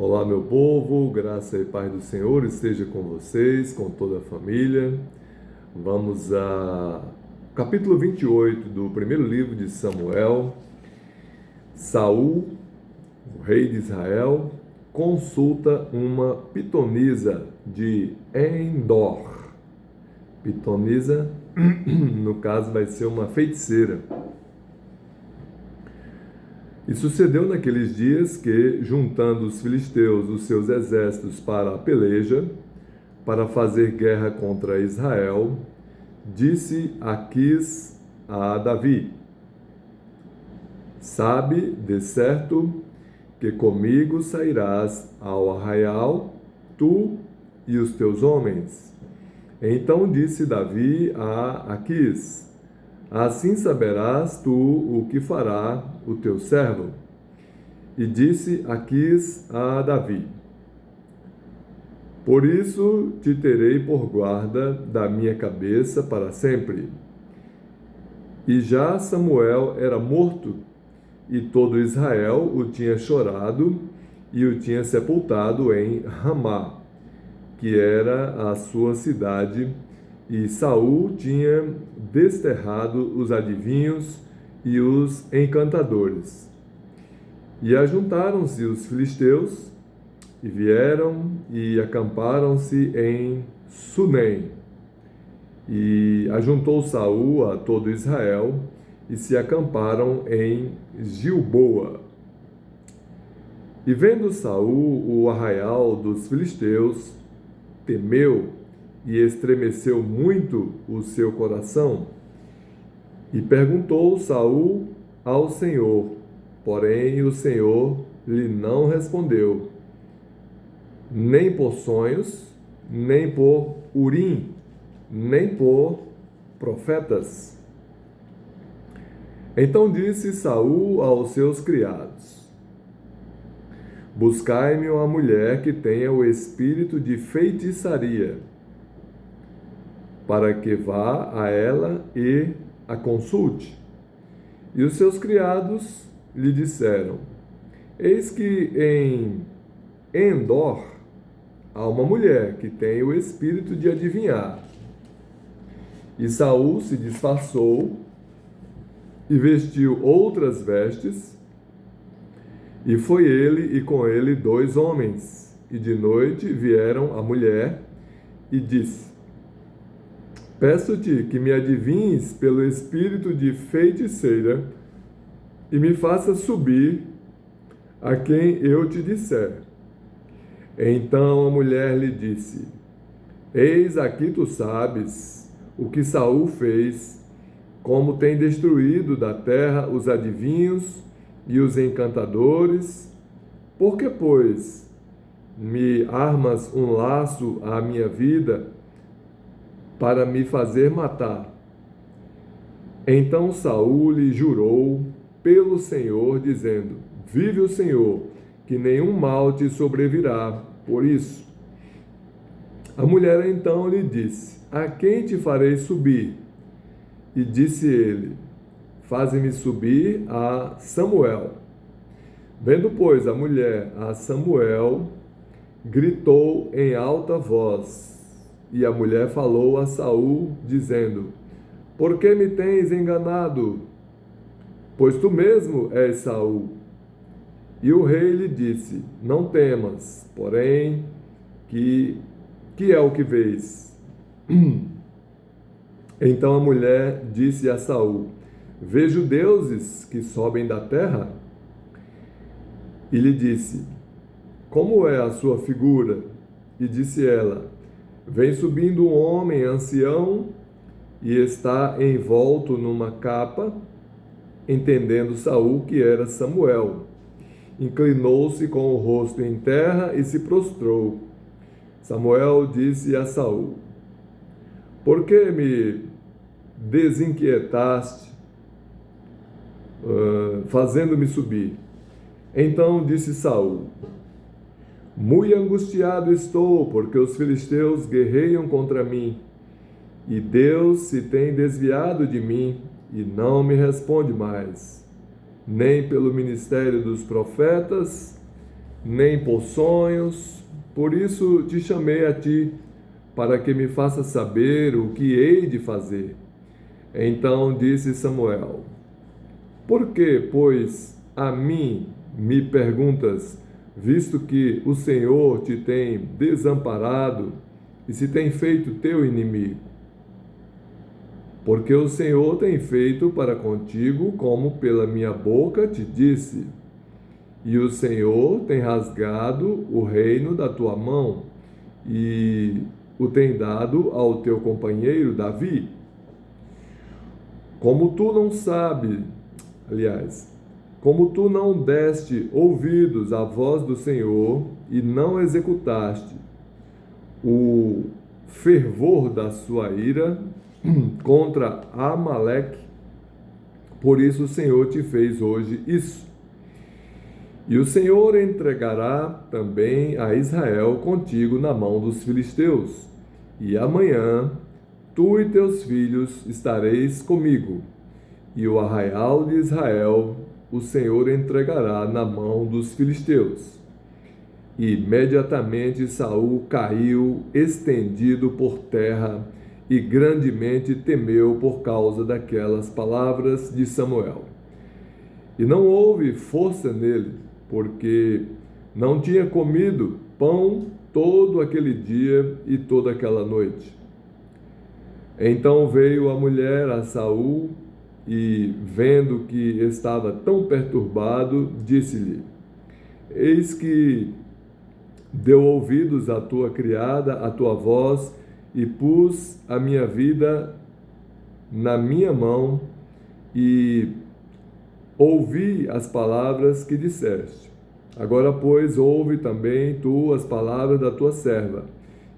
Olá, meu povo, graça e paz do Senhor esteja com vocês, com toda a família. Vamos ao capítulo 28 do primeiro livro de Samuel. Saul, o rei de Israel, consulta uma pitonisa de Endor. Pitonisa, no caso, vai ser uma feiticeira. E sucedeu naqueles dias que, juntando os filisteus os seus exércitos para a peleja, para fazer guerra contra Israel, disse Aquis a Davi: Sabe de certo que comigo sairás ao arraial, tu e os teus homens. Então disse Davi a Aquis: Assim saberás tu o que fará o teu servo. E disse Aquis a Davi: Por isso te terei por guarda da minha cabeça para sempre. E já Samuel era morto, e todo Israel o tinha chorado e o tinha sepultado em Ramá, que era a sua cidade, e Saul tinha desterrado os adivinhos e os encantadores. E ajuntaram-se os filisteus, e vieram e acamparam-se em Sunem. E ajuntou Saul a todo Israel, e se acamparam em Gilboa. E vendo Saul o arraial dos filisteus, temeu e estremeceu muito o seu coração. E perguntou Saul ao Senhor, porém o Senhor lhe não respondeu, nem por sonhos, nem por Urim, nem por profetas. Então disse Saul aos seus criados: Buscai-me uma mulher que tenha o espírito de feitiçaria, para que vá a ela e a consulte. E os seus criados lhe disseram: Eis que em Endor há uma mulher que tem o espírito de adivinhar. E Saul se disfarçou e vestiu outras vestes, e foi ele e com ele 2 homens. E de noite vieram a mulher e disse: Peço-te que me adivinhes pelo espírito de feiticeira e me faça subir a quem eu te disser. Então a mulher lhe disse: Eis aqui tu sabes o que Saul fez, como tem destruído da terra os adivinhos e os encantadores. Por que, pois, me armas um laço à minha vida para me fazer matar? Então Saul lhe jurou pelo Senhor, dizendo: Vive o Senhor, que nenhum mal te sobrevirá por isso. A mulher então lhe disse: A quem te farei subir? E disse ele: Faze-me subir a Samuel. Vendo, pois, a mulher a Samuel, gritou em alta voz. E a mulher falou a Saul, dizendo: Por que me tens enganado? Pois tu mesmo és Saul. E o rei lhe disse: Não temas, porém, que é o que vês? Então a mulher disse a Saul: Vejo deuses que sobem da terra. E lhe disse: Como é a sua figura? E disse ela: Vem subindo um homem ancião e está envolto numa capa. Entendendo Saul que era Samuel, inclinou-se com o rosto em terra e se prostrou. Samuel disse a Saul: Por que me desinquietaste, fazendo-me subir? Então disse Saul: Muito angustiado estou, porque os filisteus guerreiam contra mim, e Deus se tem desviado de mim e não me responde mais, nem pelo ministério dos profetas, nem por sonhos. Por isso te chamei a ti, para que me faças saber o que hei de fazer. Então disse Samuel: Por que, pois, a mim me perguntas, visto que o Senhor te tem desamparado e se tem feito teu inimigo? Porque o Senhor tem feito para contigo como pela minha boca te disse. E o Senhor tem rasgado o reino da tua mão e o tem dado ao teu companheiro Davi. Como tu não sabes, como tu não deste ouvidos à voz do Senhor e não executaste o fervor da sua ira contra Amaleque, por isso o Senhor te fez hoje isso. E o Senhor entregará também a Israel contigo na mão dos filisteus. E amanhã tu e teus filhos estareis comigo, e o arraial de Israel o Senhor entregará na mão dos filisteus. E imediatamente Saul caiu estendido por terra e grandemente temeu por causa daquelas palavras de Samuel. E não houve força nele, porque não tinha comido pão todo aquele dia e toda aquela noite. Então veio a mulher a Saul e, vendo que estava tão perturbado, disse-lhe: Eis que deu ouvidos à tua criada, à tua voz, e pus a minha vida na minha mão e ouvi as palavras que disseste. Agora, pois, ouve também tu as palavras da tua serva,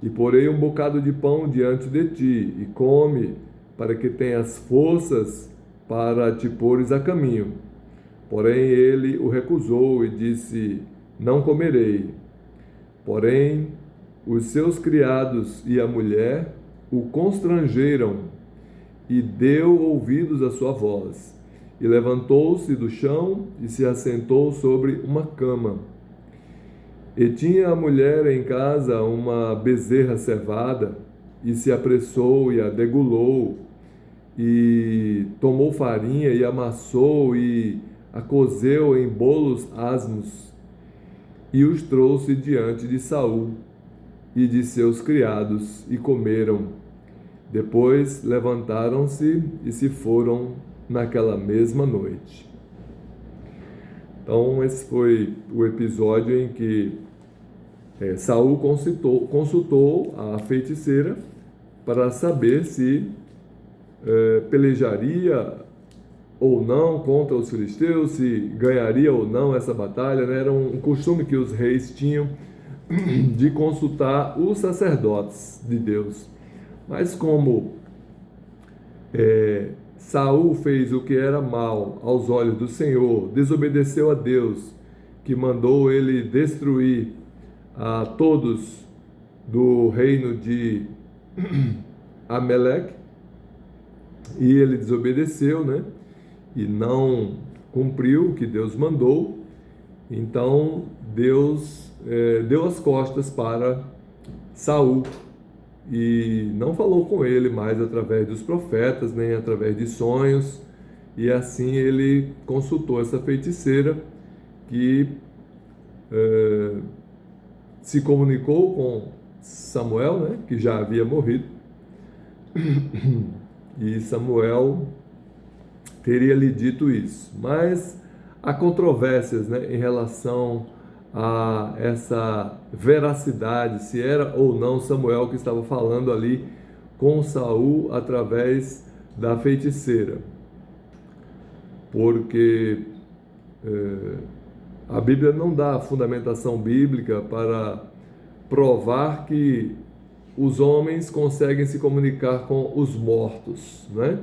e porei um bocado de pão diante de ti, e come, para que tenhas forças para te pôres a caminho. Porém, ele o recusou e disse: Não comerei. Porém, os seus criados e a mulher o constrangeram, e deu ouvidos à sua voz. E levantou-se do chão e se assentou sobre uma cama. E tinha a mulher em casa uma bezerra cevada, e se apressou e a degolou, e tomou farinha e amassou e a cozeu em bolos asmos, e os trouxe diante de Saul e de seus criados, e comeram. Depois levantaram-se e se foram naquela mesma noite. Então, esse foi o episódio em que Saul consultou a feiticeira para saber se pelejaria ou não contra os filisteus, se ganharia ou não essa batalha, né? Era um costume que os reis tinham de consultar os sacerdotes de Deus. Mas como Saul fez o que era mal aos olhos do Senhor, desobedeceu a Deus, que mandou ele destruir a todos do reino de Amaleque, e ele desobedeceu, né? E não cumpriu o que Deus mandou. Então Deus deu as costas para Saul e não falou com ele mais através dos profetas, nem através de sonhos. E assim ele consultou essa feiticeira, que se comunicou com Samuel, né, que já havia morrido. E Samuel teria lhe dito isso. Mas há controvérsias, né, em relação a essa veracidade, se era ou não Samuel que estava falando ali com Saul através da feiticeira. Porque a Bíblia não dá fundamentação bíblica para provar que os homens conseguem se comunicar com os mortos, né?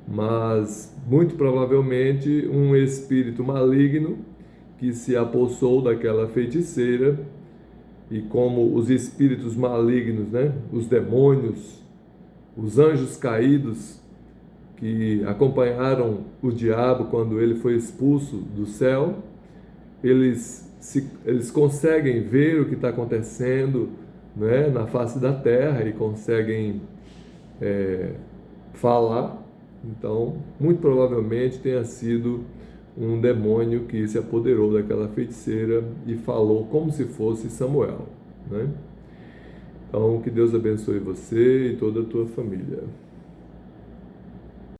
Mas muito provavelmente um espírito maligno que se apossou daquela feiticeira, e como os espíritos malignos, né, os demônios, os anjos caídos que acompanharam o diabo quando ele foi expulso do céu, eles eles conseguem ver o que está acontecendo, né, na face da terra e conseguem falar. Então, muito provavelmente tenha sido um demônio que se apoderou daquela feiticeira e falou como se fosse Samuel, né? Então, que Deus abençoe você e toda a tua família.